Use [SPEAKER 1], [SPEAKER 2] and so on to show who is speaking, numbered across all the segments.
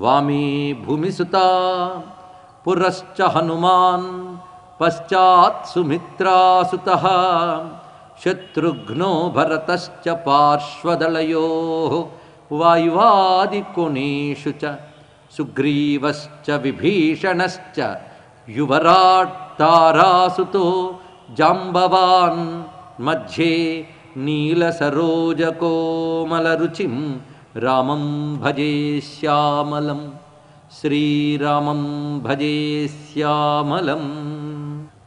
[SPEAKER 1] వామీ భూమిసుతా పురశ్చ హనుమాన్ పశ్చాత్ సుమిత్రాసుతః శత్రుఘ్నో భరతశ్చ పార్శ్వదళయోః వాయువాదికోణేషు చ సుగ్రీవశ్చ విభీషణశ్చ యువరాట్ తారాసుతో జాంబవాన్ మధ్యే నీలసరోజకోమలరుచిం రామం భజే శ్యామలం శ్రీరామం భజే శ్యామలం.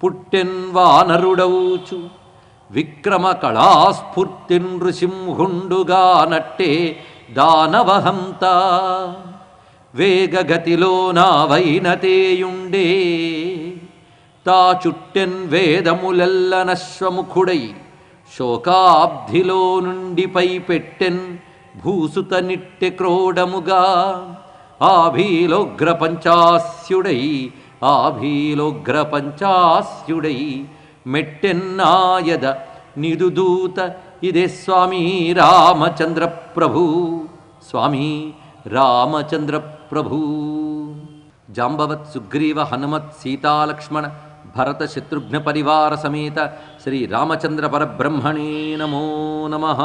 [SPEAKER 1] పుట్టెన్ వానరుడౌచు విక్రమ కళాస్ఫూర్తిన్ ఋషింహుండుగా నట్టే దానవహంత వేగగతిలో నావైనతేయుండే తా చుట్టెన్ వేదములెల్లనశ్వముఖుడై శోకాబ్ధిలో నుండి పై పెట్టెన్ భూసుత నిట్టె క్రోడముగా ఆభీలోగ్ర పంచాస్యుడై మెట్టెన్నాయద నిదుదూత ఇదే స్వామి రామచంద్ర ప్రభు. స్వామి రామచంద్ర ప్రభు. జాంబవత్ సుగ్రీవ హనుమత్ సీతాలక్ష్మణ భరత శత్రుఘ్న పరివార సమేత శ్రీ రామచంద్ర పరబ్రహ్మణే నమో నమః.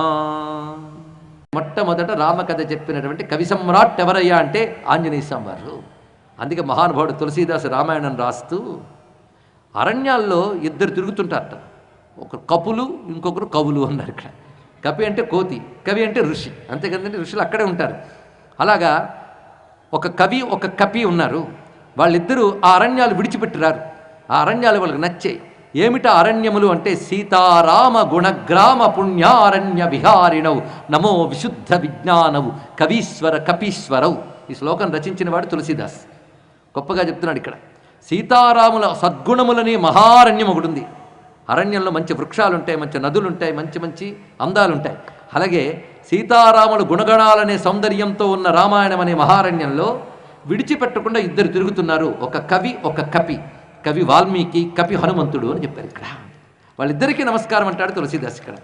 [SPEAKER 1] మొట్టమొదట రామకథ చెప్పినటువంటి కవి సమ్రాట్ ఎవరయ్యా అంటే ఆంజనేయ స్వామి వారు. అందుకే మహానుభావుడు తులసీదాసు రామాయణం రాస్తూ అరణ్యాల్లో ఇద్దరు తిరుగుతుంటారట. ఒకరు కపులు, ఇంకొకరు కవులు అన్నారు. ఇక్కడ కపి అంటే కోతి, కవి అంటే ఋషి. అంతే కదండి, ఋషులు అక్కడే ఉంటారు. అలాగా ఒక కవి ఒక కపి ఉన్నారు. వాళ్ళిద్దరూ ఆ అరణ్యాలు విడిచిపెట్టిరారు. ఆ అరణ్యాలు వాళ్ళకి నచ్చాయి. ఏమిటా అరణ్యములు అంటే సీతారామ గుణగ్రామ పుణ్యారణ్య విహారిణవు నమో విశుద్ధ విజ్ఞానవు కవీశ్వర కపీశ్వరవు. ఈ శ్లోకం రచించిన వాడు తులసీదాస్. గొప్పగా చెప్తున్నాడు ఇక్కడ. సీతారాముల సద్గుణములని మహారణ్యం ఒకటి ఉంది. అరణ్యంలో మంచి వృక్షాలుంటాయి, మంచి నదులుంటాయి, మంచి మంచి అందాలుంటాయి. అలాగే సీతారాముల గుణగణాలనే సౌందర్యంతో ఉన్న రామాయణం అనే మహారణ్యంలో విడిచిపెట్టకుండా ఇద్దరు తిరుగుతున్నారు. ఒక కవి ఒక కపి. కవి వాల్మీకి, కపి హనుమంతుడు అని చెప్పారు ఇక్కడ. వాళ్ళిద్దరికీ నమస్కారం అంటాడు తులసీదాస్ ఇక్కడ.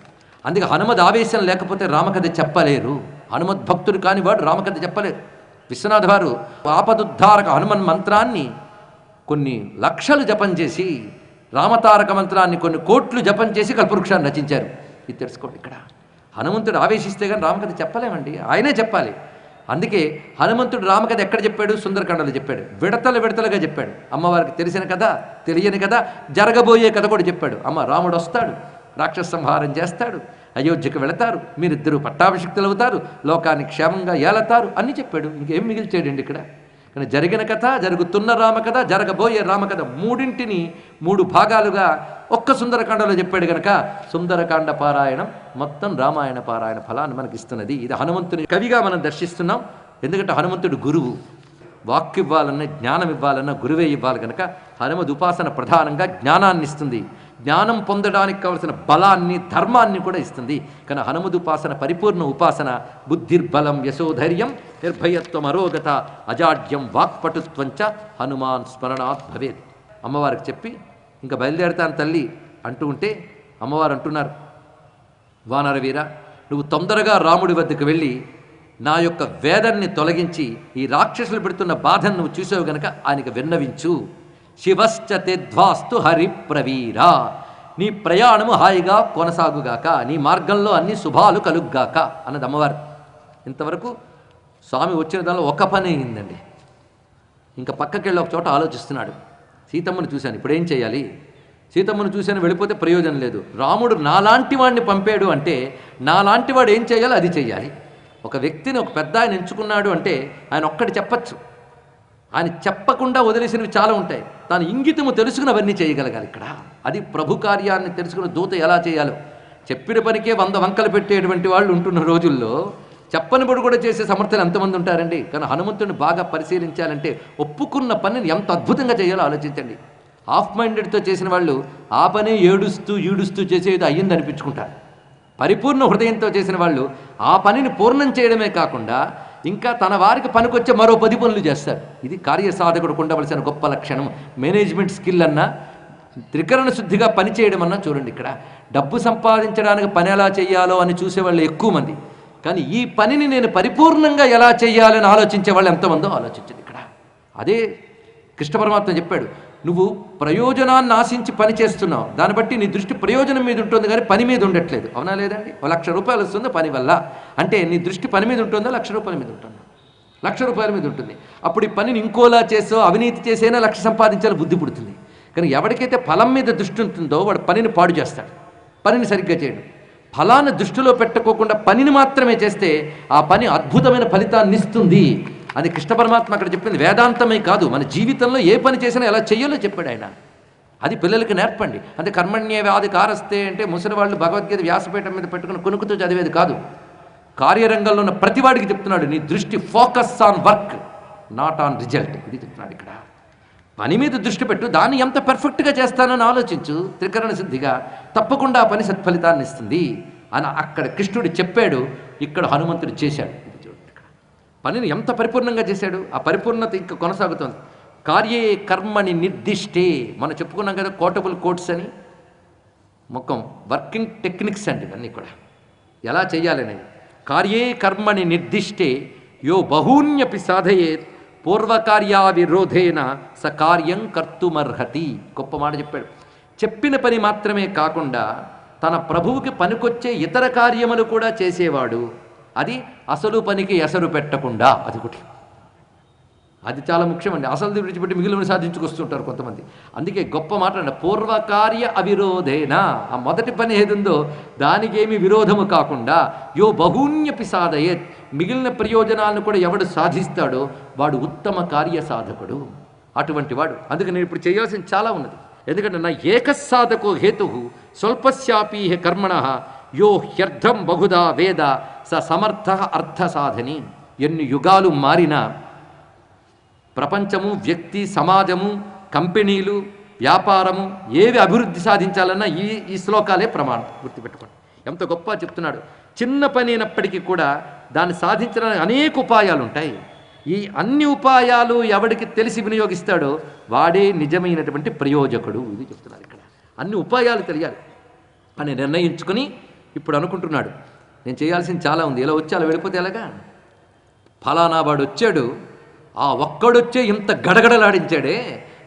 [SPEAKER 1] అందుకే హనుమద్ ఆవేశం లేకపోతే రామకథ చెప్పలేరు. హనుమద్భక్తుడు కాని వాడు రామకథ చెప్పలేరు. విశ్వనాథ వారు ఆపదుద్ధారక హనుమన్ మంత్రాన్ని కొన్ని లక్షలు జపం చేసి, రామతారక మంత్రాన్ని కొన్ని కోట్లు జపం చేసి కల్పవృక్షాన్ని రచించారు. ఇది తెలుసుకోండి ఇక్కడ. హనుమంతుడు ఆవేశిస్తే కానీ రామకథ చెప్పలేమండి, ఆయనే చెప్పాలి. అందుకే హనుమంతుడు రామకథ ఎక్కడ చెప్పాడు? సుందరకాండలో చెప్పాడు. విడతలుగా చెప్పాడు. అమ్మవారికి తెలిసిన కథ, తెలియని కథ, జరగబోయే కథ కూడా చెప్పాడు. అమ్మ రాముడు వస్తాడు, రాక్షస సంహారం చేస్తాడు, అయోధ్యకు వెళతారు, మీరిద్దరూ పట్టాభిషిక్తులు అవుతారు, లోకాన్ని క్షేమంగా ఏలతారు అన్నీ చెప్పాడు. ఇంకేం మిగిల్చాడండి ఇక్కడ. కానీ జరిగిన కథ, జరుగుతున్న రామకథ, జరగబోయే రామకథ మూడింటిని 3 భాగాలుగా ఒక్క సుందరకాండలో చెప్పాడు కనుక సుందరకాండ పారాయణం మొత్తం రామాయణ పారాయణ ఫలాన్ని మనకి ఇస్తున్నది. ఇది హనుమంతుని కవిగా మనం దర్శిస్తున్నాం. ఎందుకంటే హనుమంతుడు గురువు. వాక్కు ఇవ్వాలన్నా, జ్ఞానం ఇవ్వాలన్నా గురువే ఇవ్వాలి కనుక హనుమద్ ఉపాసన ప్రధానంగా జ్ఞానాన్ని ఇస్తుంది. జ్ఞానం పొందడానికి కావలసిన బలాన్ని, ధర్మాన్ని కూడా ఇస్తుంది. కానీ హనుమద్ ఉపాసన పరిపూర్ణ ఉపాసన. బుద్ధిర్బలం యశోధైర్యం నిర్భయత్వం అరోగత అజాడ్యం వాక్పటుత్వంచ హనుమాన్ స్మరణాత్ భవేత్. అమ్మవారికి చెప్పి ఇంకా బయలుదేరతాను తల్లి అంటూ ఉంటే అమ్మవారు అంటున్నారు, వానరవీర, నువ్వు తొందరగా రాముడి వద్దకు వెళ్ళి నా యొక్క వేదాన్ని తొలగించి ఈ రాక్షసులు పెడుతున్న బాధను నువ్వు చూసావు గనక ఆయనకు విన్నవించు. శివశ్చ తెద్వాస్తు హరిప్రవీర. నీ ప్రయాణము హాయిగా కొనసాగుగాక, నీ మార్గంలో అన్ని శుభాలు కలుగ్గాక అన్నది అమ్మవారు. ఇంతవరకు స్వామి వచ్చిన దానిలో ఒక పని అయిందండి. ఇంకా పక్కకెళ్ళి ఒక చోట ఆలోచిస్తున్నాడు. సీతమ్మను చూశాను, ఇప్పుడు ఏం చేయాలి? సీతమ్మను చూశాను, వెళ్ళిపోతే ప్రయోజనం లేదు. రాముడు నాలాంటి వాడిని పంపాడు అంటే నాలాంటి వాడు ఏం చేయాలో అది చేయాలి. ఒక వ్యక్తిని, ఒక పెద్ద ఆయన ఎంచుకున్నాడు అంటే ఆయన ఒక్కటి చెప్పచ్చు. ఆయన చెప్పకుండా వదిలేసినవి చాలా ఉంటాయి. తాను ఇంగితము తెలుసుకుని అవన్నీ చేయగలగాలి ఇక్కడ. అది ప్రభు కార్యాన్ని తెలుసుకుని దూత ఎలా చేయాలో. చెప్పిన పనికే 100 వంకలు పెట్టేటువంటి వాళ్ళు ఉంటున్న రోజుల్లో చెప్పని పడు కూడా చేసే సమర్థులు ఎంతమంది ఉంటారండి. కానీ హనుమంతుడిని బాగా పరిశీలించాలంటే ఒప్పుకున్న పనిని ఎంత అద్భుతంగా చేయాలో ఆలోచించండి. హాఫ్ మైండెడ్తో చేసిన వాళ్ళు ఆ పని ఈడుస్తూ చేసేది అయ్యింది అనిపించుకుంటారు. పరిపూర్ణ హృదయంతో చేసిన వాళ్ళు ఆ పనిని పూర్ణం చేయడమే కాకుండా ఇంకా తన వారికి పనికొచ్చే మరో 10 పనులు చేస్తారు. ఇది కార్యసాధకుడికి ఉండవలసిన గొప్ప లక్షణం. మేనేజ్మెంట్ స్కిల్ అన్నా, త్రికరణ శుద్ధిగా పనిచేయడం అన్నా చూడండి ఇక్కడ. డబ్బు సంపాదించడానికి పని ఎలా చేయాలో అని చూసేవాళ్ళు ఎక్కువ మంది. కానీ ఈ పనిని నేను పరిపూర్ణంగా ఎలా చేయాలని ఆలోచించే వాళ్ళు ఎంతమందో ఆలోచించింది ఇక్కడ. అదే కృష్ణ పరమాత్మ చెప్పాడు, నువ్వు ప్రయోజనాన్ని ఆశించి పని చేస్తున్నావు, దాన్ని బట్టి నీ దృష్టి ప్రయోజనం మీద ఉంటుంది కానీ పని మీద ఉండట్లేదు. అవునా లేదండి? ₹1,00,000 వస్తుందో పని వల్ల, అంటే నీ దృష్టి పని మీద ఉంటుందో ₹1,00,000 మీద ఉంటుందా? ₹1,00,000 మీద ఉంటుంది. అప్పుడు ఈ పనిని ఇంకోలా చేసో అవినీతి చేసైనా 1,00,000 సంపాదించాలి బుద్ధి పుడుతుంది. కానీ ఎవరికైతే ఫలం మీద దృష్టి ఉంటుందో వాడు పనిని పాడు చేస్తాడు, పనిని సరిగ్గా చేయడు. ఫలాన్ని దృష్టిలో పెట్టుకోకుండా పనిని మాత్రమే చేస్తే ఆ పని అద్భుతమైన ఫలితాన్ని ఇస్తుంది. అది కృష్ణ పరమాత్మ అక్కడ చెప్పింది. వేదాంతమే కాదు, మన జీవితంలో ఏ పని చేసినా ఎలా చెయ్యాలో చెప్పాడు ఆయన. అది పిల్లలకి నేర్పండి. అంటే కర్మణ్యే వ్యాధి కారస్తే అంటే ముసలి వాళ్ళు భగవద్గీత వ్యాసపీఠం మీద పెట్టుకుని కొనుక్కుతూ చదివేది కాదు. కార్యరంగంలో ఉన్న ప్రతివాడికి చెప్తున్నాడు, నీ దృష్టి focus on work not on result. ఇది చెప్తున్నాడు ఇక్కడ. పని మీద దృష్టి పెట్టు, దాన్ని ఎంత పర్ఫెక్ట్గా చేస్తానని ఆలోచించు, త్రికరణ సిద్ధిగా తప్పకుండా ఆ పని సత్ఫలితాన్ని ఇస్తుంది అని అక్కడ కృష్ణుడు చెప్పాడు. ఇక్కడ హనుమంతుడు చేశాడు. ఇది చూడండి, ఇక్కడ పనిని ఎంత పరిపూర్ణంగా చేశాడు. ఆ పరిపూర్ణత ఇంకా కొనసాగుతుంది. కార్యే కర్మని నిర్దిష్టే, మనం చెప్పుకున్నాం కదా కోటబుల్ కోట్స్ అని, మొత్తం వర్కింగ్ టెక్నిక్స్ అండి ఇవన్నీ కూడా ఎలా చేయాలనేది. కార్యే కర్మని నిర్దిష్టే యో బహూన్యపి సాధయేత్ పూర్వకార్యావిరోధేన స కార్యం కర్తుమర్హతి. గొప్ప మాట చెప్పాడు. చెప్పిన పని మాత్రమే కాకుండా తన ప్రభువుకి పనికొచ్చే ఇతర కార్యములు కూడా చేసేవాడు. అది అసలు పనికి ఎసరు పెట్టకుండా, అది ఒకటి. అది చాలా ముఖ్యమండి. అసలు విడిచిపెట్టి మిగిలిన సాధించుకొస్తుంటారు కొంతమంది. అందుకే గొప్ప మాట అండి, పూర్వకార్య అవిరోధేన. ఆ మొదటి పని ఏదుందో దానికేమి విరోధము కాకుండా యో బహూన్యపి సాధయేత్, మిగిలిన ప్రయోజనాలను కూడా ఎవడు సాధిస్తాడో వాడు ఉత్తమ కార్య సాధకుడు. అటువంటి వాడు. అందుకే నేను ఇప్పుడు చేయాల్సింది చాలా ఉన్నది. ఎందుకంటే నా ఏకసాధకో హేతు స్వల్పస్యాపీహ కర్మణ యో హ్యర్థం బహుదా వేద స సమర్థ అర్థ సాధని. ఎన్ని యుగాలు మారినా ప్రపంచము, వ్యక్తి, సమాజము, కంపెనీలు, వ్యాపారము ఏవి అభివృద్ధి సాధించాలన్నా ఈ శ్లోకాలే ప్రమాణం. గుర్తుపెట్టుకోండి, ఎంత గొప్ప చెప్తున్నాడు. చిన్న పని అయినప్పటికీ కూడా దాన్ని సాధించడానికి అనేక ఉపాయాలు ఉంటాయి. ఈ అన్ని ఉపాయాలు ఎవడికి తెలిసి వినియోగిస్తాడో వాడే నిజమైనటువంటి ప్రయోజకుడు. ఇది చెప్తున్నారు ఇక్కడ. అన్ని ఉపాయాలు తెలియాలి అని నిర్ణయించుకొని ఇప్పుడు అనుకుంటున్నాడు, నేను చేయాల్సింది చాలా ఉంది. ఇలా వచ్చి అలా వెళ్ళిపోతే ఎలాగా? ఫలానా వాడు వచ్చాడు, ఆ ఒక్కడొచ్చే ఇంత గడగడలాడించాడే,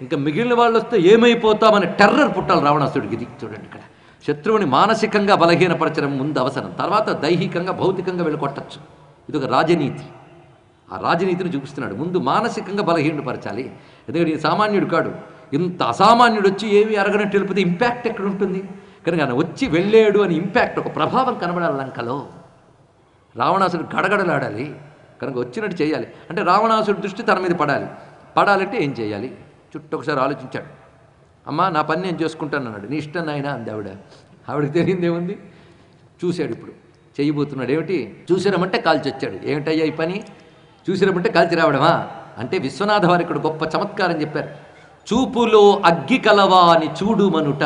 [SPEAKER 1] ఇంకా మిగిలిన వాళ్ళు వస్తే ఏమైపోతామని టెర్రర్ పుట్టాలి రావణాసుడికి. ఇది చూడండి ఇక్కడ. శత్రువుని మానసికంగా బలహీనపరచడం ముందు అవసరం, తర్వాత దైహికంగా భౌతికంగా వెళ్ళి కొట్టచ్చు. ఇది ఒక రాజనీతి. ఆ రాజనీతిని చూపిస్తున్నాడు. ముందు మానసికంగా బలహీనపరచాలి. ఎందుకంటే ఈ సామాన్యుడు కాడు. ఇంత అసామాన్యుడు వచ్చి ఏమి అరగనట్టు వెళ్ళిపోతే ఇంపాక్ట్ ఎక్కడ ఉంటుంది? కనుక ఆయన వచ్చి వెళ్ళాడు అని ఇంపాక్ట్, ఒక ప్రభావం కనబడాలి లంకలో. రావణాసుడు గడగడలాడాలి, కనుక వచ్చినట్టు చేయాలి. అంటే రావణాసుడి దృష్టి తన మీద పడాలి. పడాలంటే ఏం చేయాలి? చుట్టూ ఒకసారి ఆలోచించాడు. అమ్మా నా పని నేను చేసుకుంటాను అన్నాడు. నీ ఇష్టం నాయన అంది ఆవిడ. ఆవిడకి తెలియదేముంది? చూశాడు. ఇప్పుడు చేయబోతున్నాడు. ఏమిటి? చూసిరమంటే కాల్చి వచ్చాడు. ఏమిటయ్యా ఈ పని? చూసిరమంటే కాల్చి రావడమా? అంటే విశ్వనాథ వారు ఇక్కడ గొప్ప చమత్కారం చెప్పారు. చూపులో అగ్గి కలవా అని చూడుమనుట,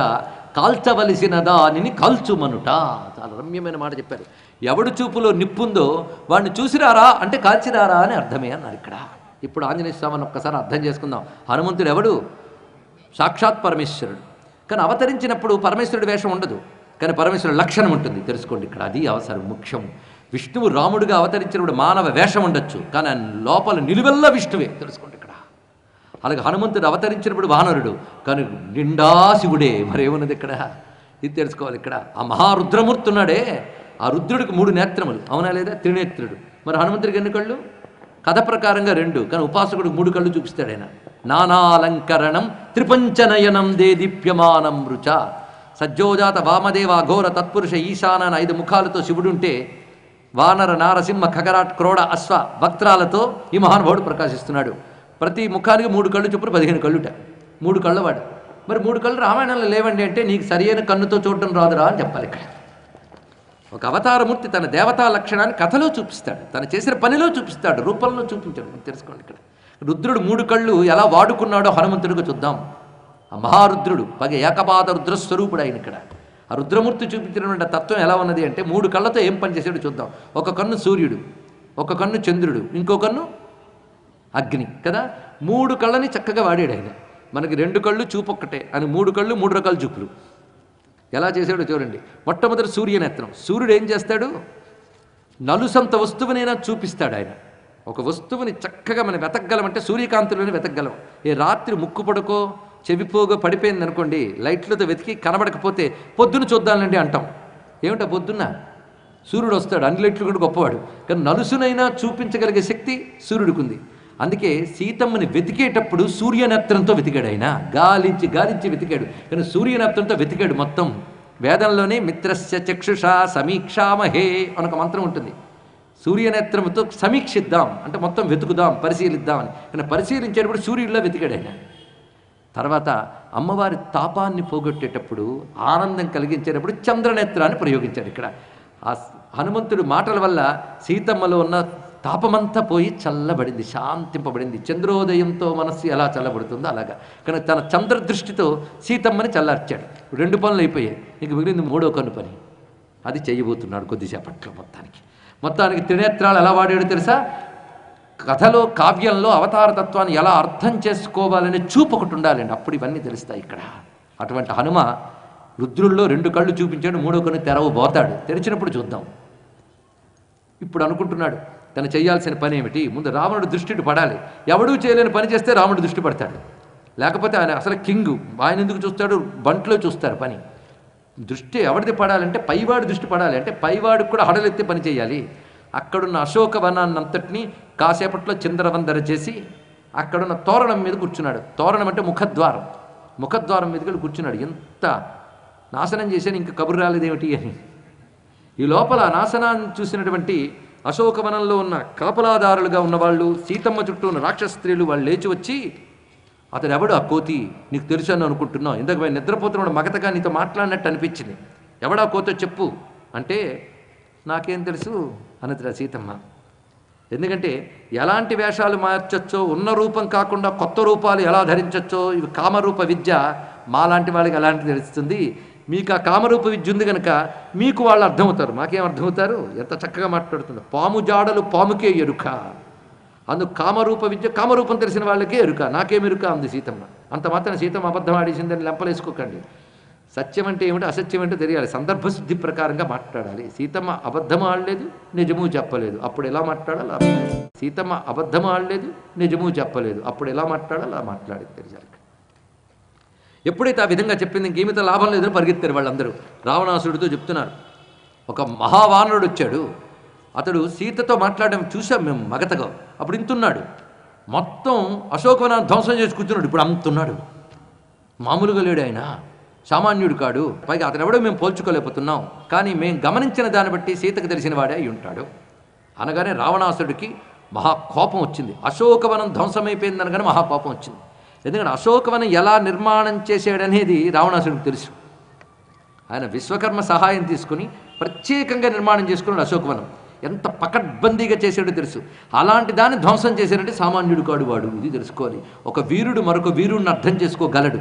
[SPEAKER 1] కాల్చవలసిన దానిని కాల్చుమనుట. చాలా రమ్యమైన మాట చెప్పారు. ఎవడు చూపులో నిప్పుందో వాడిని చూసిరారా అంటే కాల్చిరారా అని అర్థమే అన్నారు ఇక్కడ. ఇప్పుడు ఆంజనేయ స్వామిని ఒక్కసారి అర్థం చేసుకుందాం. హనుమంతుడు ఎవడు? సాక్షాత్ పరమేశ్వరుడు. కానీ అవతరించినప్పుడు పరమేశ్వరుడి వేషం ఉండదు, కానీ పరమేశ్వరుడు లక్షణం ఉంటుంది. తెలుసుకోండి ఇక్కడ. అది అవసరం, ముఖ్యం. విష్ణువు రాముడిగా అవతరించినప్పుడు మానవ వేషం ఉండొచ్చు, కానీ లోపల నిలువెల్లా విష్ణువే. తెలుసుకోండి ఇక్కడ. అలాగే హనుమంతుడు అవతరించినప్పుడు వానరుడు, కానీ నిండా శివుడే. మరేమున్నది ఇక్కడ? ఇది తెలుసుకోవాలి ఇక్కడ. ఆ మహారుద్రమూర్తి ఉన్నాడే, ఆ రుద్రుడికి 3 నేత్రములు, అవునా లేదా? త్రినేత్రుడు. మరి హనుమంతుడికి ఎన్ని కళ్ళు? కథ ప్రకారంగా 2, కానీ ఉపాసకుడికి 3 కళ్ళు చూపిస్తాడు ఆయన. నానాలంకరణం త్రిపంచనయనం దే దీప్యమానం రుచ. సజ్జోజాత వామదేవ ఘోర తత్పురుష ఈశాన 5 ముఖాలతో శివుడుంటే, వానర నారసింహ ఖగరాట్ క్రోడ అశ్వ వక్త్రాలతో ఈ మహానుభావుడు ప్రకాశిస్తున్నాడు. ప్రతి ముఖానికి 3 కళ్ళు చొప్పున 15 కళ్ళుట. 3 కళ్ళవాడు. మరి 3 కళ్ళు రామాయణంలో లేవండి అంటే నీకు సరియైన కన్నుతో చూడటం రాదురా అని చెప్పాలి ఇక్కడ. ఒక అవతారమూర్తి తన దేవతా లక్షణాన్ని కథలో చూపిస్తాడు, తను చేసిన పనిలో చూపిస్తాడు, రూపంలో చూపించాడు. తెలుసుకోండి ఇక్కడ. రుద్రుడు 3 కళ్ళు ఎలా వాడుకున్నాడో హనుమంతుడికి చూద్దాం. ఆ మహారుద్రుడు పగ ఏకపాద రుద్రస్వరూపుడు ఆయన ఇక్కడ. ఆ రుద్రమూర్తి చూపించినటువంటి తత్వం ఎలా ఉన్నది అంటే 3 కళ్ళతో ఏం పని చేశాడో చూద్దాం. ఒక కన్ను సూర్యుడు, ఒక కన్ను చంద్రుడు, ఇంకో కన్ను అగ్ని కదా. 3 కళ్ళని చక్కగా వాడాడు ఆయన. మనకి 2 కళ్ళు చూపు ఒక్కటే అని 3 కళ్ళు 3 రకాల చూపులు. ఎలా చేశాడో చూడండి. మొట్టమొదటి సూర్యనేత్రం. సూర్యుడు ఏం చేస్తాడు? నలుసంత వస్తువునైనా చూపిస్తాడు ఆయన. ఒక వస్తువుని చక్కగా మనం వెతకగలమంటే సూర్యకాంతిలోనే వెతకగలం. ఏ రాత్రి ముక్కు పడుకో చెవిపోగో పడిపోయింది అనుకోండి, లైట్లతో వెతికి కనబడకపోతే పొద్దున చూద్దానండి అంటాం. ఏమిటా పొద్దున్న సూర్యుడు వస్తాడు, అన్ని లైట్లు కూడా గొప్పవాడు, కానీ నలుసునైనా చూపించగలిగే శక్తి సూర్యుడికి ఉంది. అందుకే సీతమ్మని వెతికేటప్పుడు సూర్యనేత్రంతో వెతికాడు. ఆయన గాలించి గాలించి వెతికాడు, కానీ సూర్యనేత్రంతో వెతికాడు మొత్తం. వేదంలోనే మిత్రస్య చక్షుషా సమీక్షామహే అనొక మంత్రం ఉంటుంది. సూర్యనేత్రంతో సమీక్షిద్దాం అంటే మొత్తం వెతుకుదాం, పరిశీలిద్దాం అని. కానీ పరిశీలించేటప్పుడు సూర్యుడిలో వెతికాడు ఆయన. తర్వాత అమ్మవారి తాపాన్ని పోగొట్టేటప్పుడు, ఆనందం కలిగించేటప్పుడు చంద్రనేత్రాన్ని ప్రయోగించాడు. ఇక్కడ ఆ హనుమంతుడి మాటల వల్ల సీతమ్మలో ఉన్న తాపమంతా పోయి చల్లబడింది, శాంతింపబడింది. చంద్రోదయంతో మనస్సు ఎలా చల్లబడుతుందో అలాగా. కానీ తన చంద్రదృష్టితో సీతమ్మని చల్లార్చాడు. 2 పనులు అయిపోయాయి, ఇంక మిగిలింది 3వ కన్ను పని. అది చేయబోతున్నాడు కొద్దిసేపట్లో. మొత్తానికి త్రినేత్రాలు ఎలా వాడాడు తెలుసా? కథలో, కావ్యంలో అవతారతత్వాన్ని ఎలా అర్థం చేసుకోవాలనే చూపు ఒకటి ఉండాలండి, అప్పుడు ఇవన్నీ తెలుస్తాయి ఇక్కడ. అటువంటి హనుమ రుద్రుల్లో 2 కళ్ళు చూపించాడు, 3వ కన్ను తెరవబోతాడు. తెరిచినప్పుడు చూద్దాం. ఇప్పుడు అనుకుంటున్నాడు తను చేయాల్సిన పని ఏమిటి. ముందు రావణుడు దృష్టి పడాలి. ఎవడూ చేయలేని పని చేస్తే రాముడు దృష్టి పడతాడు, లేకపోతే ఆయన అసలు కింగు. ఆయన ఎందుకు చూస్తాడు? బంట్లో చూస్తారు పని. దృష్టి ఎవరిది పడాలంటే పైవాడి దృష్టి పడాలి. అంటే పైవాడికి కూడా హడలెత్తి పని చేయాలి. అక్కడున్న అశోకవనాన్నంతటినీ కాసేపట్లో చిందరవందర చేసి అక్కడున్న తోరణం మీద కూర్చున్నాడు. తోరణం అంటే ముఖద్వారం. ముఖద్వారం మీదకి వెళ్ళి కూర్చున్నాడు. ఎంత నాశనం చేశాను, ఇంకా కబురు రాలేదేమిటి అని. ఈ లోపల నాశనాన్ని చూసినటువంటి అశోకవనంలో ఉన్న కాపలాదారులుగా ఉన్నవాళ్ళు, సీతమ్మ చుట్టూ ఉన్న రాక్షస స్త్రీలు వాళ్ళు లేచి వచ్చి, అతడు ఎవడు ఆ కోతి, నీకు తెలుసు అని అనుకుంటున్నావు, ఇందాక మేము నిద్రపోతున్నాడు మగతగా నీతో మాట్లాడినట్టు అనిపించింది, ఎవడా కోతో చెప్పు అంటే, నాకేం తెలుసు అన్నది సీతమ్మ. ఎందుకంటే ఎలాంటి వేషాలు మార్చొచ్చో, ఉన్న రూపం కాకుండా కొత్త రూపాలు ఎలా ధరించొచ్చో, ఇవి కామరూప విద్య మాలాంటి వాళ్ళకి ఎలాంటి తెలుస్తుంది. మీకు ఆ కామరూప విద్య ఉంది కనుక మీకు వాళ్ళు అర్థమవుతారు, మాకేం అర్థమవుతారు. ఎంత చక్కగా మాట్లాడుతున్నారు. పాము జాడలు పాముకే ఎరుక, అందుకు కామరూప విద్య కామరూపం తెలిసిన వాళ్ళకే ఎరుక, నాకేం ఎరుక అంది సీతమ్మ. అంత మాత్రం సీతమ్మ అబద్ధం ఆడేసిందని లెంపలేసుకోకండి. సత్యం అంటే ఏమిటో అసత్యం ఏంటో తెలియాలి, సందర్భశుద్ధి ప్రకారంగా మాట్లాడాలి. సీతమ్మ అబద్ధం ఆడలేదు, నిజము చెప్పలేదు, అప్పుడు ఎలా మాట్లాడాలి. సీతమ్మ అబద్ధం ఆడలేదు, నిజము చెప్పలేదు, అప్పుడు ఎలా మాట్లాడాలి, అలా మాట్లాడేది తెలియాలి. ఎప్పుడైతే ఆ విధంగా చెప్పింది ఇంకేమితో లాభం లేదని పరిగెత్తారు వాళ్ళందరూ. రావణాసుడితో చెప్తున్నారు, ఒక మహావానరుడు వచ్చాడు, అతడు సీతతో మాట్లాడడం చూసాం మేము మగతగా, అప్పుడు ఇంతున్నాడు, మొత్తం అశోకవనాన్ని ధ్వంసం చేసి కూర్చున్నాడు, ఇప్పుడు అంతున్నాడు. మామూలుగా లేడు ఆయన, సామాన్యుడు కాడు. పైగా అతను ఎవడో మేము పోల్చుకోలేకపోతున్నాం, కానీ మేము గమనించిన దాన్ని బట్టి సీతకు తెలిసిన వాడే అయి ఉంటాడు అనగానే రావణాసుడికి మహాకోపం వచ్చింది. అశోకవనం ధ్వంసమైపోయింది అనగానే మహాకోపం వచ్చింది. ఎందుకంటే అశోకవనం ఎలా నిర్మాణం చేసాడనేది రావణాసుడికి తెలుసు. ఆయన విశ్వకర్మ సహాయం తీసుకుని ప్రత్యేకంగా నిర్మాణం చేసుకున్నాడు అశోకవనం. ఎంత పకడ్బందీగా చేసాడో తెలుసు. అలాంటి దాన్ని ధ్వంసం చేశాడంటే సామాన్యుడు కాడు వాడు, ఇది తెలుసుకోవాలి. ఒక వీరుడు మరొక వీరుడిని అర్థం చేసుకోగలడు.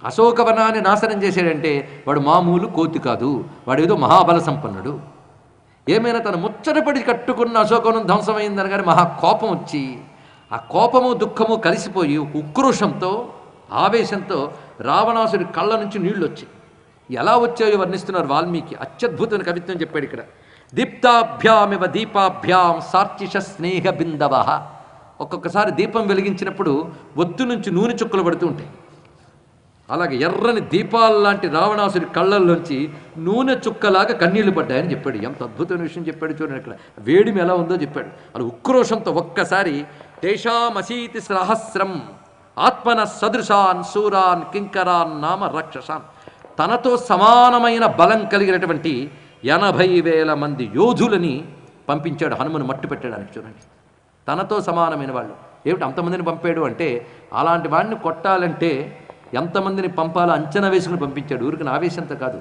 [SPEAKER 1] అశోకవనాన్ని నాశనం చేశాడంటే వాడు మామూలు కోతి కాదు, వాడు ఏదో మహాబల సంపన్నుడు. ఏమైనా తను ముచ్చటపడి కట్టుకున్న అశోకవనం ధ్వంసమైందని కానీ మహాకోపం వచ్చి, ఆ కోపము దుఃఖము కలిసిపోయి ఉక్రోషంతో ఆవేశంతో రావణాసుడి కళ్ళ నుంచి నీళ్లు వచ్చాయి. ఎలా వచ్చాయో వర్ణిస్తున్నారు వాల్మీకి. అత్యద్భుతమైన కవిత్వం చెప్పాడు ఇక్కడ. దీప్తాభ్యామివ దీపాభ్యాం సార్చిష స్నేహ బిందవ. ఒక్కొక్కసారి దీపం వెలిగించినప్పుడు ఒత్తు నుంచి నూనె చుక్కలు పడుతూ ఉంటాయి. అలాగే ఎర్రని దీపాల్లాంటి రావణాసుడి కళ్ళల్లోంచి నూనె చుక్కలాగా కన్నీళ్లు పడ్డాయని చెప్పాడు. ఎంత అద్భుతమైన విషయం చెప్పాడు చూడండి. ఇక్కడ వేడిమి ఎలా ఉందో చెప్పాడు. అలా ఉక్రోషంతో ఒక్కసారి తేషామశీతి సహస్రం ఆత్మన సదృశాన్ శూరాన్ కింకరాన్ నామ రాక్షసాన్, తనతో సమానమైన బలం కలిగినటువంటి 80,000 మంది యోధులని పంపించాడు హనుమను మట్టు పెట్టడానికి. చూడండి, తనతో సమానమైన వాళ్ళు. ఏమిటి అంతమందిని పంపాడు అంటే, అలాంటి వాడిని కొట్టాలంటే ఎంతమందిని పంపాలో అంచనా వేసుకుని పంపించాడు. ఊరికి ఆవేశంతో కాదు.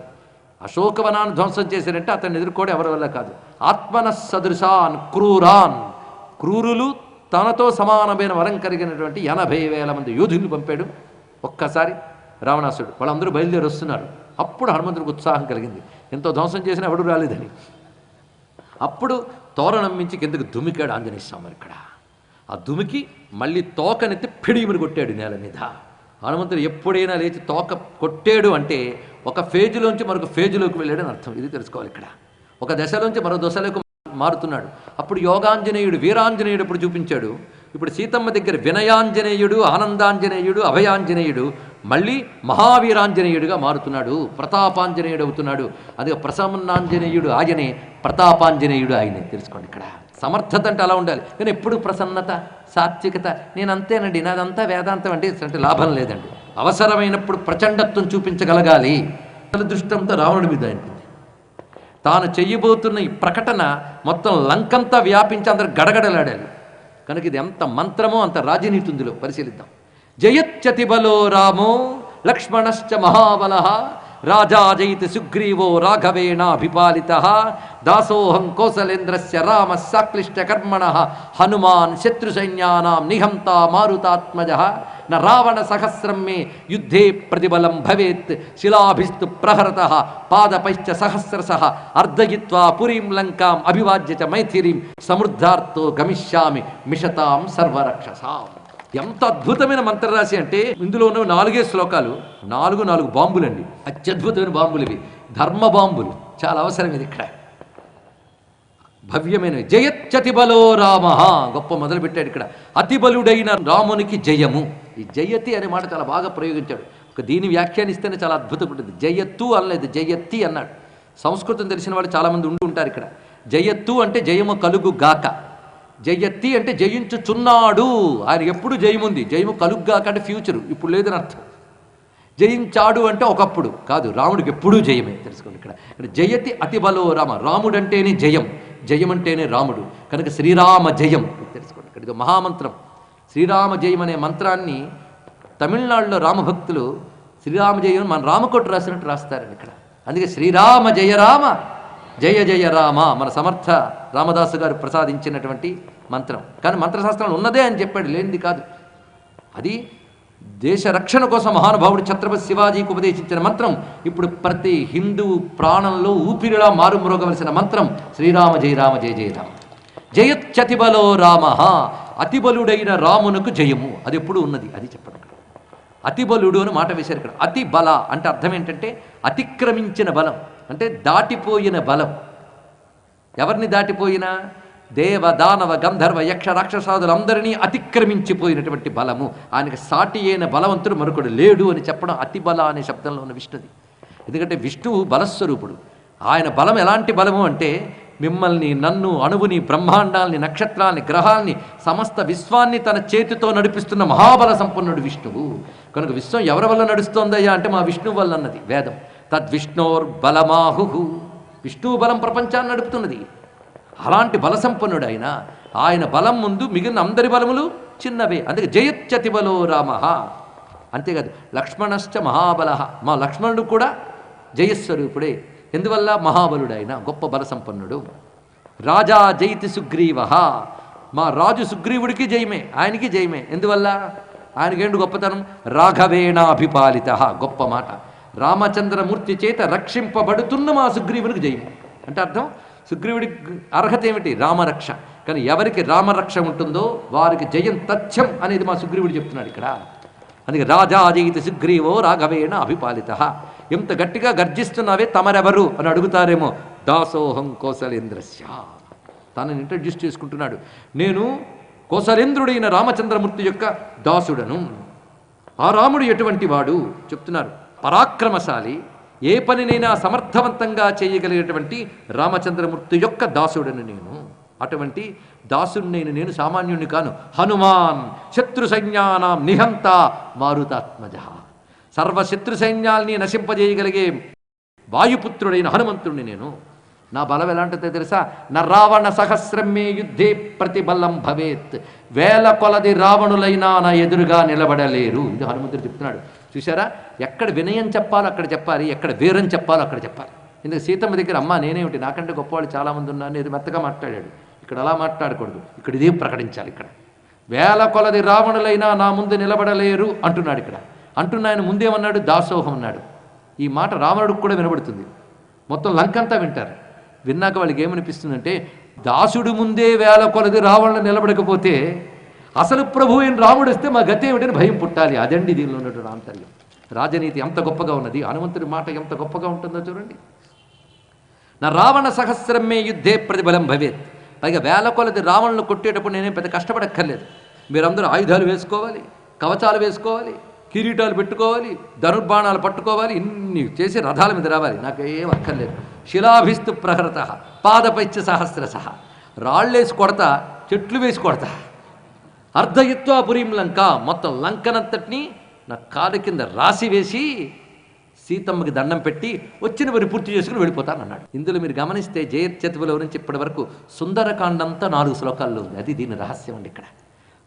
[SPEAKER 1] అశోకవనాన్ని ధ్వంసం చేశారంటే అతన్ని ఎదుర్కోవడం ఎవరి వల్ల కాదు. ఆత్మన సదృశాన్ క్రూరాన్, క్రూరులు తనతో సమానమైన వరం కలిగినటువంటి 80,000 మంది యోధుల్ని పంపాడు. ఒక్కసారి రావణాసుడు వాళ్ళందరూ బయలుదేరి వస్తున్నారు. అప్పుడు హనుమంతుడికి ఉత్సాహం కలిగింది, ఎంతో ధ్వంసం చేసినా ఎవడు రాలేదని. అప్పుడు తోరణం మించి కిందకు దుమికాడు ఆంజనేయ స్వామి. ఇక్కడ ఆ దుమికి మళ్ళీ తోకనెత్తి పిడిమిని కొట్టాడు నేల మీద. హనుమంతుడు ఎప్పుడైనా లేచి తోక కొట్టాడు అంటే ఒక ఫేజులోంచి మరొక ఫేజులోకి వెళ్ళాడని అర్థం. ఇది తెలుసుకోవాలి. ఇక్కడ ఒక దశలోంచి మరో దశలోకి మారుతున్నాడు. అప్పుడు యోగాంజనేయుడు వీరాంజనేయుడు అప్పుడు చూపించాడు. ఇప్పుడు సీతమ్మ దగ్గర వినయాంజనేయుడు, ఆనందాంజనేయుడు, అభయాంజనేయుడు మళ్ళీ మహావీరాంజనేయుడిగా మారుతున్నాడు, ప్రతాపాంజనేయుడు అవుతున్నాడు. అందుకే ప్రసన్నాంజనేయుడు ఆయనే, ప్రతాపాంజనేయుడు ఆయనే. తెలుసుకోండి, ఇక్కడ సమర్థత అంటే అలా ఉండాలి. కానీ ఎప్పుడు ప్రసన్నత, సాత్వికత, నేను అంతేనండి, నాదంతా వేదాంతం అంటే లాభం లేదండి. అవసరమైనప్పుడు ప్రచండత్వం చూపించగలగాలి. దృష్టంతో రావణుడి మీద అయింది. తాను చెయ్యబోతున్న ఈ ప్రకటన మొత్తం లంకంతా వ్యాపించి అందరు గడగడలాడాలి. కనుక ఇది ఎంత మంత్రమో అంత రాజనీతి ఉందిలో పరిశీలిద్దాం. జయత్యతిబలో రామో లక్ష్మణశ్చ మహాబలః రాజా జయితి సుగ్రీవో రాఘవేణాభిపాలిత దాసోహం కౌసలేంద్రస్య రామ సాక్లిష్ట కర్మణః హనుమాన్ శత్రుసైన్యానాం నిహంతా మారుతాత్మజః న రావణ సహస్రం మే యుద్ధే ప్రతిబలం భవేత్ శిలాభిస్తు ప్రహరతః పాదపైశ్చ సహస్రశః అర్ధయిత్వా పురీం లంకాం అభివాజ్య చ మైథిలీం సమృద్ధార్థో గమిష్యామి మిషతాం సర్వరక్షసాం. ఎంత అద్భుతమైన మంత్రరాశి అంటే ఇందులో ఉన్న 4 శ్లోకాలు, 4 బాంబులండి. అత్యద్భుతమైన బాంబులు ఇవి, ధర్మ బాంబులు. చాలా అవసరం ఇది ఇక్కడ. భవ్యమైనవి. జయత్యతిబలో రామ, గొప్ప మొదలు పెట్టాడు ఇక్కడ. అతిబలుడైన రామునికి జయము. ఈ జయతి అనే మాట చాలా బాగా ప్రయోగించాడు. దీని వ్యాఖ్యానిస్తేనే చాలా అద్భుతంగా ఉంటుంది. జయత్తు అనలేదు, జయత్తి అన్నాడు. సంస్కృతం తెలిసిన వాళ్ళు చాలామంది ఉండి ఉంటారు ఇక్కడ. జయత్తు అంటే జయము కలుగు గాక, జయత్తి అంటే జయించుచున్నాడు. ఆయన ఎప్పుడు జయముంది, జయము కలుగ్గాక అంటే ఫ్యూచరు, ఇప్పుడు లేదని అర్థం. జయించాడు అంటే ఒకప్పుడు కాదు, రాముడికి ఎప్పుడూ జయమే. తెలుసుకోండి ఇక్కడ జయతి అతిబలో రామ. రాముడు అంటేనే జయం, జయం అంటేనే రాముడు. కనుక శ్రీరామ జయం తెలుసుకోండి. ఇక్కడ ఇది మహామంత్రం. శ్రీరామ జయం అనే మంత్రాన్ని తమిళనాడులో రామభక్తులు శ్రీరామ జయం మన రామకోట రాసినట్టు రాస్తారని ఇక్కడ. అందుకే శ్రీరామ జయ రామ జయ జయ రామ మన సమర్థ రామదాసు గారు ప్రసాదించినటువంటి మంత్రం. కానీ మంత్రశాస్త్రంలో ఉన్నదే అని చెప్పాడు, లేనిది కాదు. అది దేశ రక్షణ కోసం మహానుభావుడు ఛత్రపతి శివాజీకి ఉపదేశించిన మంత్రం. ఇప్పుడు ప్రతి హిందూ ప్రాణంలో ఊపిరిలా మారుమ్రోగవలసిన మంత్రం శ్రీరామ జయ రామ జయ జయ రామ. జయత్యతిబలో రామ, అతిబలుడైన రామునకు జయము. అది ఎప్పుడు ఉన్నది, అది చెప్పడం. అతిబలుడు అని మాట వేశారు ఇక్కడ. అతి బల అంటే అర్థం ఏంటంటే అతిక్రమించిన బలం, అంటే దాటిపోయిన బలం. ఎవరిని దాటిపోయినా? దేవ దానవ గంధర్వ యక్ష రాక్షసాదులందరినీ అతిక్రమించిపోయినటువంటి బలము. ఆయనకు సాటి అయిన బలవంతుడు మరొకడు లేడు అని చెప్పడం అతిబల అనే శబ్దంలో ఉన్న విష్ణుది. ఎందుకంటే విష్ణువు బలస్వరూపుడు. ఆయన బలం ఎలాంటి బలము అంటే మిమ్మల్ని, నన్ను, అణువుని, బ్రహ్మాండాల్ని, నక్షత్రాల్ని, గ్రహాల్ని, సమస్త విశ్వాన్ని తన చేతితో నడిపిస్తున్న మహాబల సంపన్నుడు విష్ణువు. కనుక విశ్వం ఎవరి వల్ల నడుస్తోందయ్యా అంటే మా విష్ణువు వల్ల అన్నది వేదం. తద్విష్ణోర్బలమాహు, విష్ణువు బలం ప్రపంచాన్ని నడుపుతున్నది. అలాంటి బలసంపన్నుడు ఆయన బలం ముందు మిగిలిన అందరి బలములు చిన్నవే. అందుకే జయత్యతిబలో రామ. అంతేకాదు లక్ష్మణశ్చ మహాబల, మా లక్ష్మణుడు కూడా జయస్వరూపుడే. ఎందువల్ల? మహాబలుడు, ఆయన గొప్ప బలసంపన్నుడు. రాజా జయితి సుగ్రీవ, మా రాజు సుగ్రీవుడికి జయమే, ఆయనకి జయమే. ఎందువల్ల? ఆయనకేంటి గొప్పతనం? రాఘవేణాభిపాలిత, గొప్ప మాట. రామచంద్రమూర్తి చేత రక్షింపబడుతున్న మా సుగ్రీవునికి జయము అంటే అర్థం సుగ్రీవుడి అర్హత ఏమిటి? రామరక్ష. కానీ ఎవరికి రామరక్ష ఉంటుందో వారికి జయం తథ్యం అనేది మా సుగ్రీవుడు చెప్తున్నాడు ఇక్కడ. అందుకే రాజా జయితి సుగ్రీవో రాఘవేణ అభిపాలిత. ఎంత గట్టిగా గర్జిస్తున్నావే, తమరెవరు అని అడుగుతారేమో. దాసోహం కోసలేంద్రస్య, తనని ఇంట్రడ్యూస్ చేసుకుంటున్నాడు. నేను కోసలేంద్రుడైన రామచంద్రమూర్తి యొక్క దాసుడను. ఆ రాముడు ఎటువంటి వాడు చెప్తున్నారు. పరాక్రమశాలి, ఏ పనినైనా సమర్థవంతంగా చేయగలిగేటువంటి రామచంద్రమూర్తి యొక్క దాసుడను నేను. అటువంటి దాసుడిని నేను సామాన్యుణ్ణి కాను. హనుమాన్ శత్రు సైన్యానాం నిహంత మారుతాత్మజ, సర్వశత్రు సైన్యాల్ని నశింపజేయగలిగే వాయుపుత్రుడైన హనుమంతుడిని నేను. నా బలం ఎలాంటిదో తెలుసా? న రావణ సహస్రం మే యుద్ధే ప్రతిబలం భవేత్, వేల కొలది రావణులైనా నా ఎదురుగా నిలబడలేరు. ఇది హనుమంతుడు చెప్తున్నాడు. చూసారా, ఎక్కడ వినయం చెప్పాలో అక్కడ చెప్పాలి, ఎక్కడ వీరం చెప్పాలో అక్కడ చెప్పాలి. ఎందుకు సీతమ్మ దగ్గర అమ్మ నేనేమిటి, నాకంటే గొప్పవాళ్ళు చాలామంది ఉన్నారు, ఏది మెత్తగా మాట్లాడాడు. ఇక్కడ అలా మాట్లాడకూడదు, ఇక్కడ ఇదే ప్రకటించాలి. ఇక్కడ వేల కొలది రావణులైనా నా ముందు నిలబడలేరు అంటున్నాడు. ఇక్కడ అంటున్న ఆయన ముందేమన్నాడు? దాసోహం అన్నాడు. ఈ మాట రావణుడికి కూడా వినబడుతుంది. మొత్తం లంకంతా వింటారు. విన్నాక వాళ్ళకి ఏమనిపిస్తుందంటే, దాసుడు ముందే వేల కొలది రావణులు నిలబడకపోతే అసలు ప్రభు అయిన రాముడు వస్తే మా గతి ఏమిటని భయం పుట్టాలి. అదండి దీనిలో ఉన్నటువంటి ఆంతర్యం. రాజనీతి ఎంత గొప్పగా ఉన్నది, హనుమంతుడి మాట ఎంత గొప్పగా ఉంటుందో చూడండి. నా రావణ సహస్రమే యుద్ధే ప్రతిఫలం భవేత్. పైగా వేల కొలది రావణులు కొట్టేటప్పుడు నేనేం పెద్ద కష్టపడక్కర్లేదు. మీరందరూ ఆయుధాలు వేసుకోవాలి, కవచాలు వేసుకోవాలి, కిరీటాలు పెట్టుకోవాలి, ధనుర్బాణాలు పట్టుకోవాలి, ఇన్ని చేసి రథాల మీద రావాలి. నాకేం అక్కర్లేదు. శిలాభిస్తు ప్రహరత పాదపైత్య సహస్రశ. రాళ్ళేసి కొడతా, చెట్లు వేసి కొడతా. అర్ధయుత్వా పురీం లంక, మొత్తం లంకనంతటినీ నా కాలు కింద రాసి వేసి సీతమ్మకి దండం పెట్టి వచ్చిన పని పూర్తి చేసుకుని వెళ్ళిపోతానన్నాడు. ఇందులో మీరు గమనిస్తే జయచతువులో నుంచి ఇప్పటి వరకు సుందరకాండంతా 4 శ్లోకాల్లో ఉంది. అది దీని రహస్యం అండి. ఇక్కడ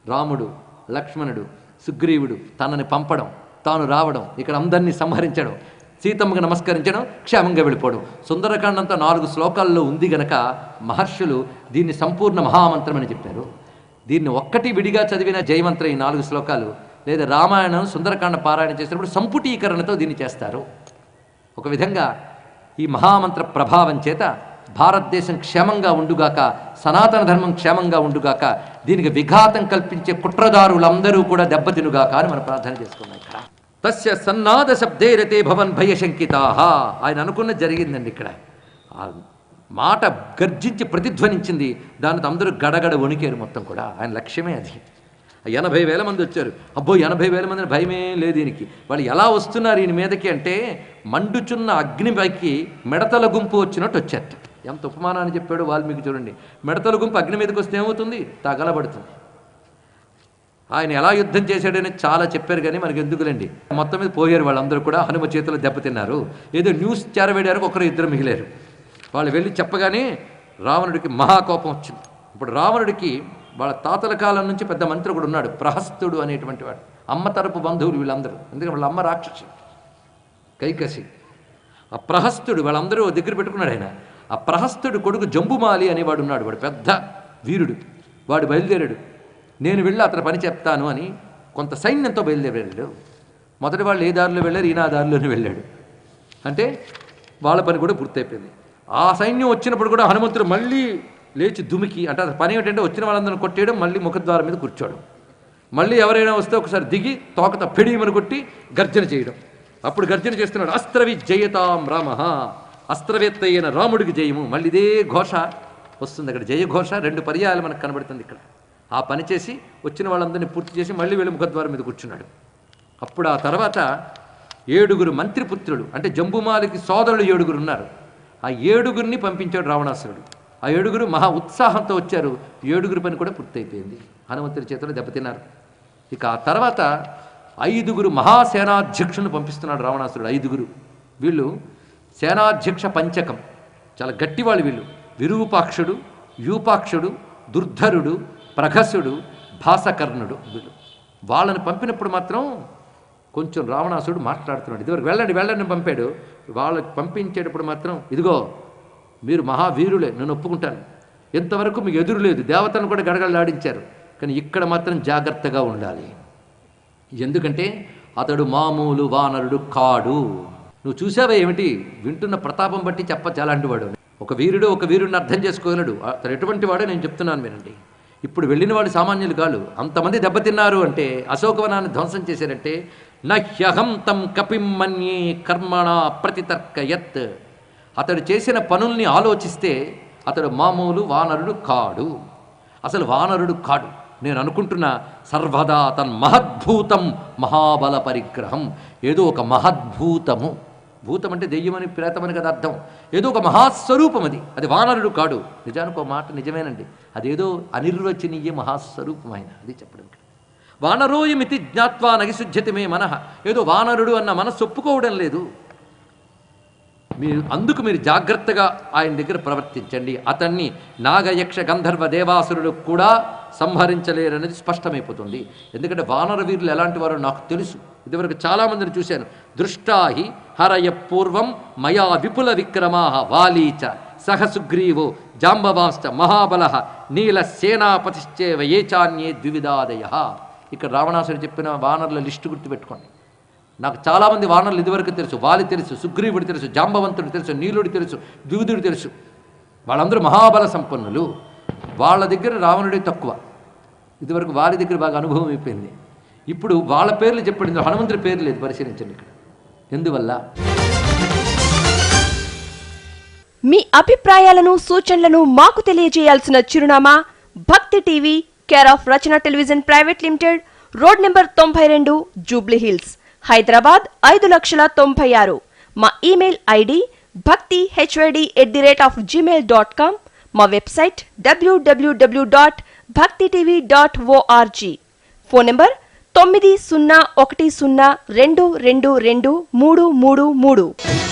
[SPEAKER 1] రాముడు, లక్ష్మణుడు, సుగ్రీవుడు తనని పంపడం, తాను రావడం, ఇక్కడ అందరినీ సంహరించడం, సీతమ్మకి నమస్కరించడం, క్షేమంగా వెళ్ళిపోవడం. సుందరకాండంతా 4 శ్లోకాల్లో ఉంది గనక మహర్షులు దీన్ని సంపూర్ణ మహామంత్రం అని చెప్పారు. దీన్ని ఒక్కటి విడిగా చదివిన జయమంత్రం ఈ 4 శ్లోకాలు, లేదా రామాయణం సుందరకాండ పారాయణ చేసినప్పుడు సంపుటీకరణతో దీన్ని చేస్తారు. ఒక విధంగా ఈ మహామంత్ర ప్రభావం చేత భారతదేశం క్షేమంగా ఉండుగాక, సనాతన ధర్మం క్షేమంగా ఉండుగాక, దీనికి విఘాతం కల్పించే కుట్రదారులందరూ కూడా దెబ్బతినుగాక అని మనం ప్రార్థన చేసుకున్నాం. ఇక్కడ తస్య సన్నాద శబ్దేరతే భవన్ భయశంకితాహ. ఆయన అనుకున్న జరిగిందండి. ఇక్కడ ఆ మాట గర్జించి ప్రతిధ్వనించింది. దానితో అందరూ గడగడ వణికారు. మొత్తం కూడా ఆయన లక్ష్యమే అది. 80,000 మంది వచ్చారు. అబ్బో 80,000 మందిని భయమే లేదు దీనికి. వాళ్ళు ఎలా వస్తున్నారు ఈయన మీదకి అంటే, మండుచున్న అగ్నిపైకి మిడతల గుంపు వచ్చినట్టు వచ్చారు. ఎంత ఉపమానాన్ని చెప్పాడు వాల్మీకి చూడండి. మిడతల గుంపు అగ్ని మీదకి వస్తే ఏమవుతుంది? తగలబడుతుంది. ఆయన ఎలా యుద్ధం చేశాడని చాలా చెప్పారు, కానీ మనకి ఎందుకులేండి. మొత్తం మీద పోయారు వాళ్ళందరూ కూడా. హనుమ చేతిలో దెబ్బతిన్నారు. ఏదో న్యూస్ చేరవేడారు, ఒకరు ఇద్దరు మిగిలారు. వాళ్ళు వెళ్ళి చెప్పగానే రావణుడికి మహాకోపం వచ్చింది. ఇప్పుడు రావణుడికి వాళ్ళ తాతల కాలం నుంచి పెద్ద మంత్రి కూడా ఉన్నాడు, ప్రహస్తుడు అనేటువంటి వాడు. అమ్మ తరపు బంధువులు వీళ్ళందరూ. ఎందుకంటే వాళ్ళ అమ్మ రాక్షసి కైకసి. ఆ ప్రహస్తుడు వాళ్ళందరూ దగ్గర పెట్టుకున్నాడు ఆయన. ఆ ప్రహస్తుడు కొడుకు జంబుమాలి అనేవాడు ఉన్నాడు. వాడు పెద్ద వీరుడు. వాడు బయలుదేరాడు. నేను వెళ్ళి అతని పని చెప్తాను అని కొంత సైన్యంతో బయలుదేరాడు. మొదటి వాళ్ళు ఏ దారిలో వెళ్ళారు, ఈయన ఆ దారిలోనే వెళ్ళాడు. అంటే వాళ్ళ పని కూడా పూర్తయిపోయింది. ఆ సైన్యం వచ్చినప్పుడు కూడా హనుమంతుడు మళ్ళీ లేచి దుమికి, అంటే అతని పని ఏమిటంటే వచ్చిన వాళ్ళందరిని కొట్టేయడం, మళ్ళీ ముఖద్వారం మీద కూర్చోవడం, మళ్ళీ ఎవరైనా వస్తే ఒకసారి దిగి తోకత పెడియమని కొట్టి గర్జన చేయడం. అప్పుడు గర్జన చేస్తున్నాడు, అస్త్రవి జయతాం రామ, అస్త్రవేత్త అయిన రాముడికి జయము. మళ్ళీ ఇదే ఘోష వస్తుంది అక్కడ, జయఘోష 2 పర్యాయాలు మనకు కనబడుతుంది ఇక్కడ. ఆ పని చేసి వచ్చిన వాళ్ళందరినీ పూర్తి చేసి మళ్ళీ వెళ్ళి ముఖద్వారం మీద కూర్చున్నాడు. అప్పుడు ఆ తర్వాత 7 మంత్రిపుత్రులు, అంటే జంబుమాలికి సోదరులు 7 ఉన్నారు. ఆ 7 పంపించాడు రావణాసురుడు. ఆ 7 మహా ఉత్సాహంతో వచ్చారు. 7 పని కూడా పూర్తయిపోయింది. హనుమంతుడి చేతిలో దెబ్బతిన్నారు. ఇక ఆ తర్వాత 5 మహాసేనాధ్యక్షులను పంపిస్తున్నాడు రావణాసురుడు. 5 వీళ్ళు సేనాధ్యక్ష పంచకం, చాలా గట్టివాళ్ళు వీళ్ళు. విరూపాక్షుడు, యూపాక్షుడు, దుర్ధరుడు, ప్రఘసుడు, భాసకర్ణుడు. వీళ్ళు వాళ్ళని పంపినప్పుడు మాత్రం కొంచెం రావణాసురుడు మాట్లాడుతున్నాడు. ఇదివరకు వెళ్ళండి పంపాడు. వాళ్ళకి పంపించేటప్పుడు మాత్రం, ఇదిగో మీరు మహావీరులే, నేను ఒప్పుకుంటాను, ఎంతవరకు మీకు ఎదురు లేదు, దేవతను కూడా గడగడలాడించారు, కానీ ఇక్కడ మాత్రం జాగ్రత్తగా ఉండాలి. ఎందుకంటే అతడు మామూలు వానరుడు కాడు. నువ్వు చూసావా ఏమిటి? వింటున్న ప్రతాపం బట్టి చెప్పచ్చు అలాంటి వాడు. ఒక వీరుడిని అర్థం చేసుకోగలడు. అతడు ఎటువంటి వాడో నేను చెప్తున్నాను వినండి. ఇప్పుడు వెళ్ళిన వాళ్ళు సామాన్యులు కాదు. అంతమంది దెబ్బతిన్నారు అంటే, అశోకవనాన్ని ధ్వంసం చేశారంటే, నహ్యహం తం కపిం మన్యే కర్మణ ప్రతితర్కయత్. అతడు చేసిన పనుల్ని ఆలోచిస్తే అతడు మామూలు వానరుడు కాడు. అసలు వానరుడు కాడు. నేను అనుకుంటున్నా సర్వదా తన్మహద్భూతం మహాబల పరిగ్రహం. ఏదో ఒక మహద్భూతము, భూతం అంటే దెయ్యమని ప్రేతమని కదా అర్థం. ఏదో ఒక మహాస్వరూపం అది వానరుడు కాడు. నిజానికి ఒక మాట నిజమేనండి, అదేదో అనిర్వచనీయ మహాస్వరూపం ఆయన. అది చెప్పడం వానరోయమితి జ్ఞాత్వా నగిశుద్ధ్యతి మే మనః. ఏదో వానరుడు అన్న మనస్సు ఒప్పుకోవడం లేదు. అందుకు మీరు జాగ్రత్తగా ఆయన దగ్గర ప్రవర్తించండి. అతన్ని నాగయక్ష గంధర్వ దేవాసురుడు కూడా సంహరించలేరనేది స్పష్టమైపోతుంది. ఎందుకంటే వానర వీరులు ఎలాంటి వారో నాకు తెలుసు. ఇదివరకు చాలామందిని చూశాను. దృష్టాహి హరయ పూర్వం మయా విపుల విక్రమాహ వాలీచ సహ సుగ్రీవో జాంబవాంశ్చ మహాబల నీల సేనాపతిశ్చేవ ఏచాన్యే ద్వివిధాదయ. ఇక్కడ రావణాసురుడు చెప్పిన వానరుల లిస్టు గుర్తుపెట్టుకోండి. నాకు చాలామంది వానరులు ఇదివరకు తెలుసు. వాలి తెలుసు, సుగ్రీవుడు తెలుసు, జాంబవంతుడు తెలుసు, నీలుడు తెలుసు, ద్వివిధుడు తెలుసు. వాళ్ళందరూ మహాబల సంపన్నులు. వాళ్ళ దగ్గర రావణుడే తక్కువ. ఇదివరకు వాలి దగ్గర బాగా అనుభవం అయిపోయింది. ఇప్పుడు వాళ్ళ పేర్లు చెప్పండి, హనుమంతుడి పేరు లేదు. పరిశీలించండి ఇక్కడ. ఎందువల్ల?
[SPEAKER 2] మీ అభిప్రాయాలను సూచనలను మాకు తెలియజేయాల్సిన చిరునామా భక్తి TV, care of Rachana television private limited, road number 92, Jubilee hills, Hyderabad 5,96,000. మా ఇమెయిల్ ఐడి bhaktihyd@gmail.com. మా వెబ్సైట్ www.bhaktitv.org. Phone number 901012223333.